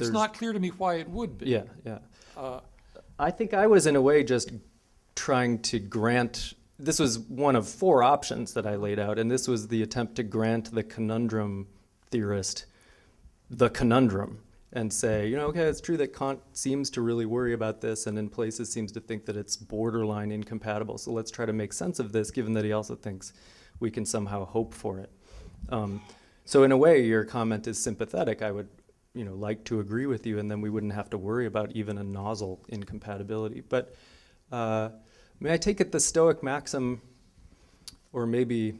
It's not clear to me why it would be. Yeah. I think I was in a way just trying to grant, this was one of four options that I laid out, and this was the attempt to grant the conundrum theorist the conundrum and say, okay, it's true that Kant seems to really worry about this and in places seems to think that it's borderline incompatible. So let's try to make sense of this, given that he also thinks we can somehow hope for it. So in a way, your comment is sympathetic. I would like to agree with you, and then we wouldn't have to worry about even a nozzle incompatibility. But may I take it the Stoic maxim, or maybe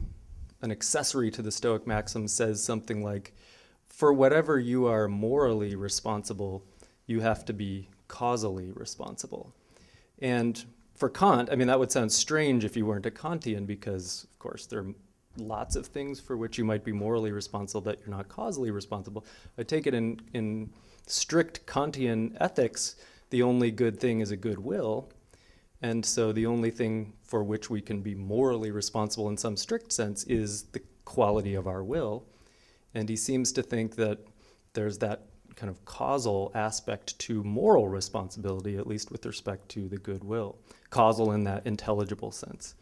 an accessory to the Stoic maxim, says something like, for whatever you are morally responsible, you have to be causally responsible. And for Kant, that would sound strange if you weren't a Kantian, because, of course, there are lots of things for which you might be morally responsible that you're not causally responsible. I take it in strict Kantian ethics, the only good thing is a good will. And so the only thing for which we can be morally responsible in some strict sense is the quality of our will. And he seems to think that there's that kind of causal aspect to moral responsibility, at least with respect to the good will, causal in that intelligible sense.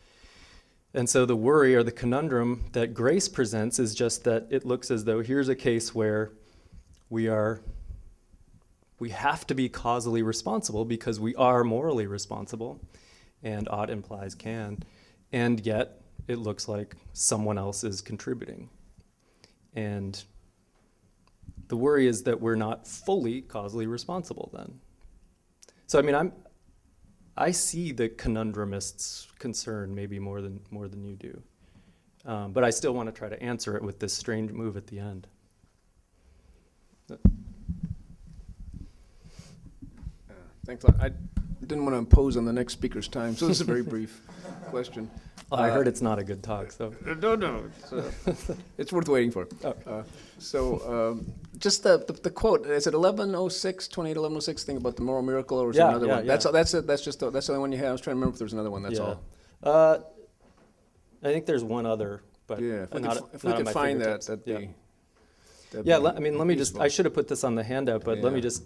And so the worry or the conundrum that grace presents is just that it looks as though here's a case where we have to be causally responsible because we are morally responsible, and ought implies can, and yet it looks like someone else is contributing. And the worry is that we're not fully causally responsible then. So I see the conundrumist's concern maybe more than you do. But I still want to try to answer it with this strange move at the end. Thanks a lot. I didn't want to impose on the next speaker's time, so this is a very brief question. I heard it's not a good talk, so. No. It's worth waiting for. Just the quote, is it 1106, 281106 thing about the moral miracle, or is there another one? Yeah. That's it. That's the only one you have. I was trying to remember if there was another one. That's all. I think there's one other, but yeah, if we could find that, that'd be. Let me just. I should have put this on the handout, but let me just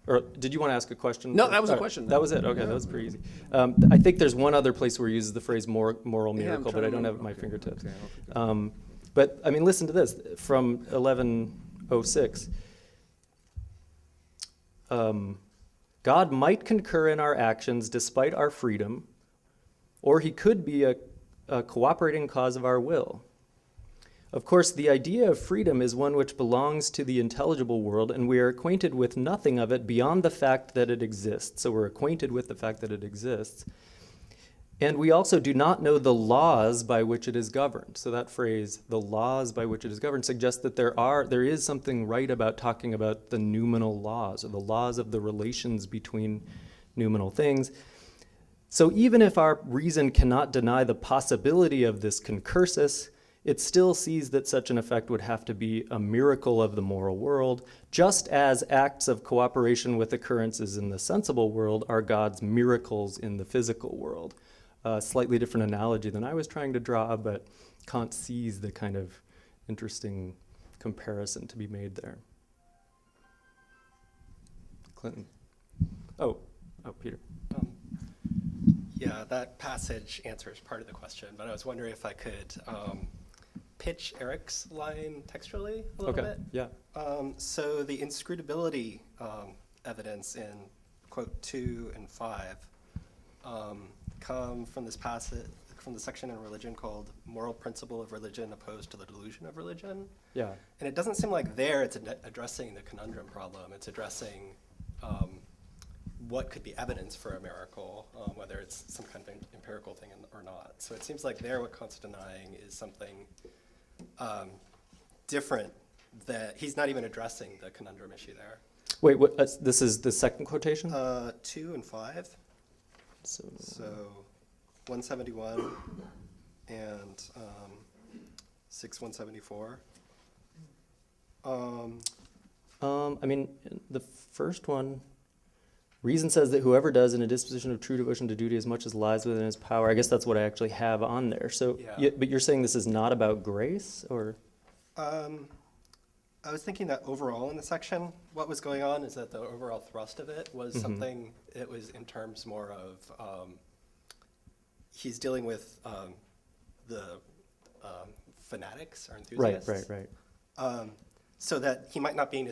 Or did you want to ask a question? No, that was a question. That was it. Okay, that was pretty easy. I think there's one other place where he uses the phrase moral miracle, but I don't have it at my fingertips. Okay. But listen to this from 1106. God might concur in our actions despite our freedom, or he could be a cooperating cause of our will. Of course, the idea of freedom is one which belongs to the intelligible world, and we are acquainted with nothing of it beyond the fact that it exists. So we're acquainted with the fact that it exists. And we also do not know the laws by which it is governed. So that phrase, the laws by which it is governed, suggests that there is something right about talking about the noumenal laws, or the laws of the relations between noumenal things. So even if our reason cannot deny the possibility of this concursus, it still sees that such an effect would have to be a miracle of the moral world, just as acts of cooperation with occurrences in the sensible world are God's miracles in the physical world. A slightly different analogy than I was trying to draw, but Kant sees the kind of interesting comparison to be made there. Clinton. Oh, Peter. Yeah, that passage answers part of the question, but I was wondering if I could pitch Eric's line textually a little bit. Yeah. So the inscrutability evidence in quote 2 and 5 come from this passage, from the section in religion called Moral Principle of Religion Opposed to the Delusion of Religion. Yeah. And it doesn't seem like there it's addressing the conundrum problem. It's addressing what could be evidence for a miracle, whether it's some kind of empirical thing or not. So it seems like there what Kant's denying is something different, that he's not even addressing the conundrum issue there. Wait, what? This is the second quotation? 2 and 5. So 171 and 6174. The first one, reason says that whoever does in a disposition of true devotion to duty as much as lies within his power. I guess that's what I actually have on there. So, Yeah. but you're saying this is not about grace, or? I was thinking that overall in the section, what was going on is that the overall thrust of it was something, it was in terms more of, he's dealing with the fanatics or enthusiasts. Right. So that he might not be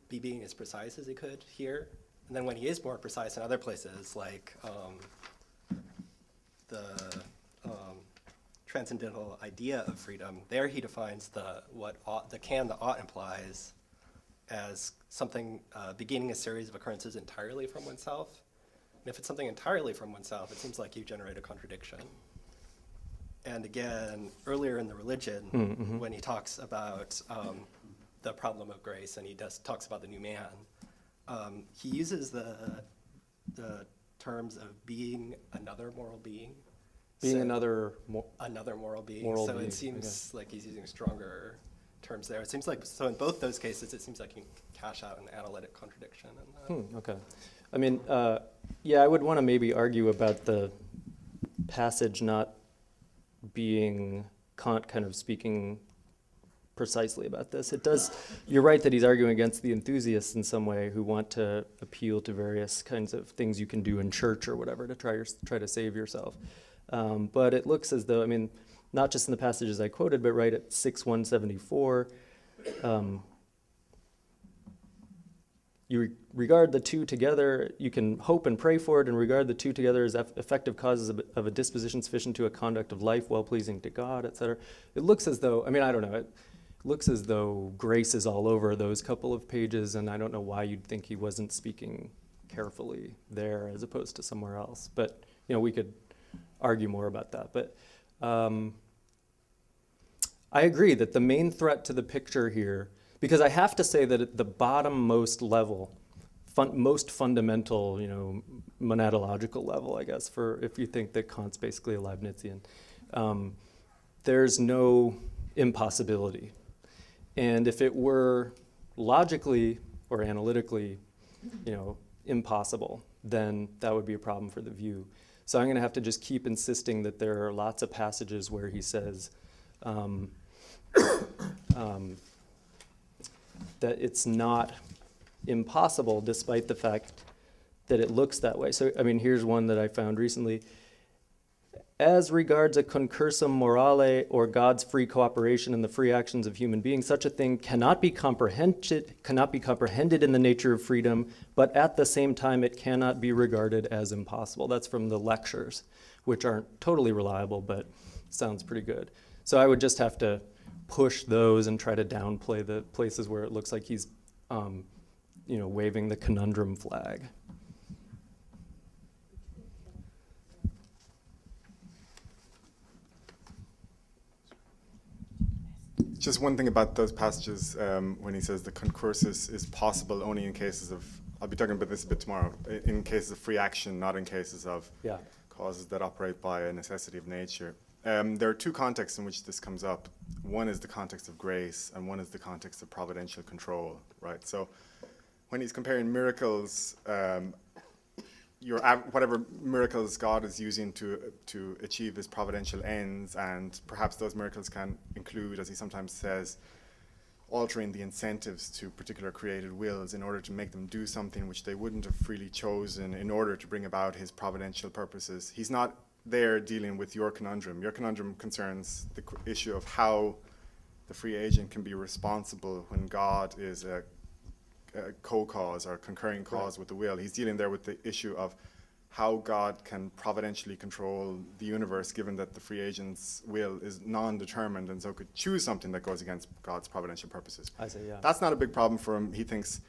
being as precise as he could here. And then when he is more precise in other places, like the transcendental idea of freedom, there he defines the ought implies as something beginning a series of occurrences entirely from oneself. And if it's something entirely from oneself, it seems like you generate a contradiction. And again, earlier in the religion, when he talks about the problem of grace, and he talks about the new man, he uses the terms of being another moral being. Being So- another another moral being. Moral so being, it seems like he's using stronger terms there. It seems like, so in both those cases, it seems like you can cash out an analytic contradiction. And, Okay. I mean, yeah, I would want to maybe argue about the passage not being Kant kind of speaking precisely about this. It does, you're right that he's arguing against the enthusiasts in some way who want to appeal to various kinds of things you can do in church or whatever to try to save yourself. But it looks as though, I mean, not just in the passages I quoted, but right at 6:174, you regard the two together, you can hope and pray for it and regard the two together as effective causes of a disposition sufficient to a conduct of life well-pleasing to God, etc. It looks as though, I mean, I don't know, it looks as though grace is all over those couple of pages, and I don't know why you'd think he wasn't speaking carefully there as opposed to somewhere else. But, you know, we could argue more about that. But I agree that the main threat to the picture here, because I have to say that at the bottom-most level, most fundamental, you know, monadological level, I guess, for if you think that Kant's basically a Leibnizian, there's no impossibility. And if it were logically or analytically, you know, impossible, then that would be a problem for the view. So I'm going to have to just keep insisting that there are lots of passages where he says that it's not impossible despite the fact that it looks that way. So, I mean, here's one that I found recently. As regards a concursum morale or God's free cooperation in the free actions of human beings, such a thing cannot be comprehended in the nature of freedom, but at the same time it cannot be regarded as impossible. That's from the lectures, which aren't totally reliable, but sounds pretty good. So I would just have to push those and try to downplay the places where it looks like he's, you know, waving the conundrum flag. Just one thing about those passages when he says the concursus is possible only in cases of, I'll be talking about this a bit tomorrow, in cases of free action, not in cases of causes that operate by a necessity of nature. There are two contexts in which this comes up. One is the context of grace, and one is the context of providential control, right? So when he's comparing miracles, whatever miracles God is using to achieve his providential ends, and perhaps those miracles can include, as he sometimes says, altering the incentives to particular created wills in order to make them do something which they wouldn't have freely chosen in order to bring about his providential purposes. He's not there dealing with your conundrum. Your conundrum concerns the issue of how the free agent can be responsible when God is a co-cause or concurring cause with the will. He's dealing there with the issue of how God can providentially control the universe, given that the free agent's will is non-determined and so could choose something that goes against God's providential purposes. I say, yeah. That's not a big problem for him, he thinks,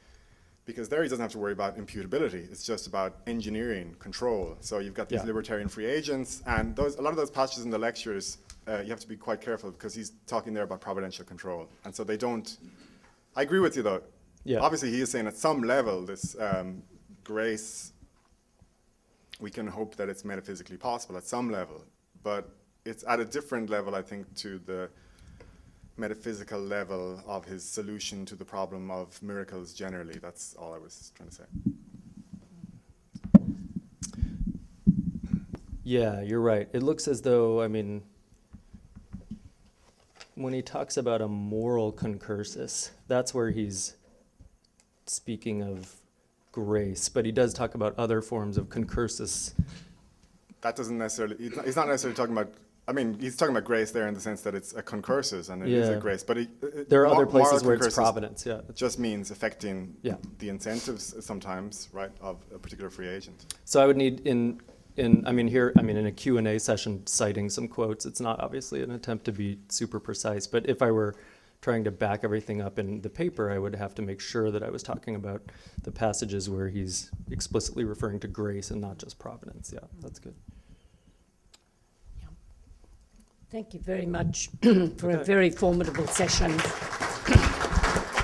because there he doesn't have to worry about imputability. It's just about engineering, control. So you've got these libertarian free agents, and a lot of those passages in the lectures, you have to be quite careful because he's talking there about providential control. And so they don't, I agree with you though. Yeah. Obviously he is saying at some level this grace, we can hope that it's metaphysically possible at some level, but it's at a different level, I think, to the metaphysical level of his solution to the problem of miracles generally. That's all I was trying to say. Yeah, you're right. It looks as though, I mean, when he talks about a moral concursus, that's where he's speaking of grace, but he does talk about other forms of concursus. That doesn't necessarily, he's not necessarily talking about, I mean, he's talking about grace there in the sense that it's a concursus and it is a Yeah. grace, but There are other moral places where it's concursus providence, yeah. just means affecting Yeah. the incentives sometimes, right, of a particular free agent. So I would need in a Q&A session citing some quotes. It's not obviously an attempt to be super precise, but if I were trying to back everything up in the paper, I would have to make sure that I was talking about the passages where he's explicitly referring to grace and not just providence. Yeah, that's good. Thank you very much for a very formidable session.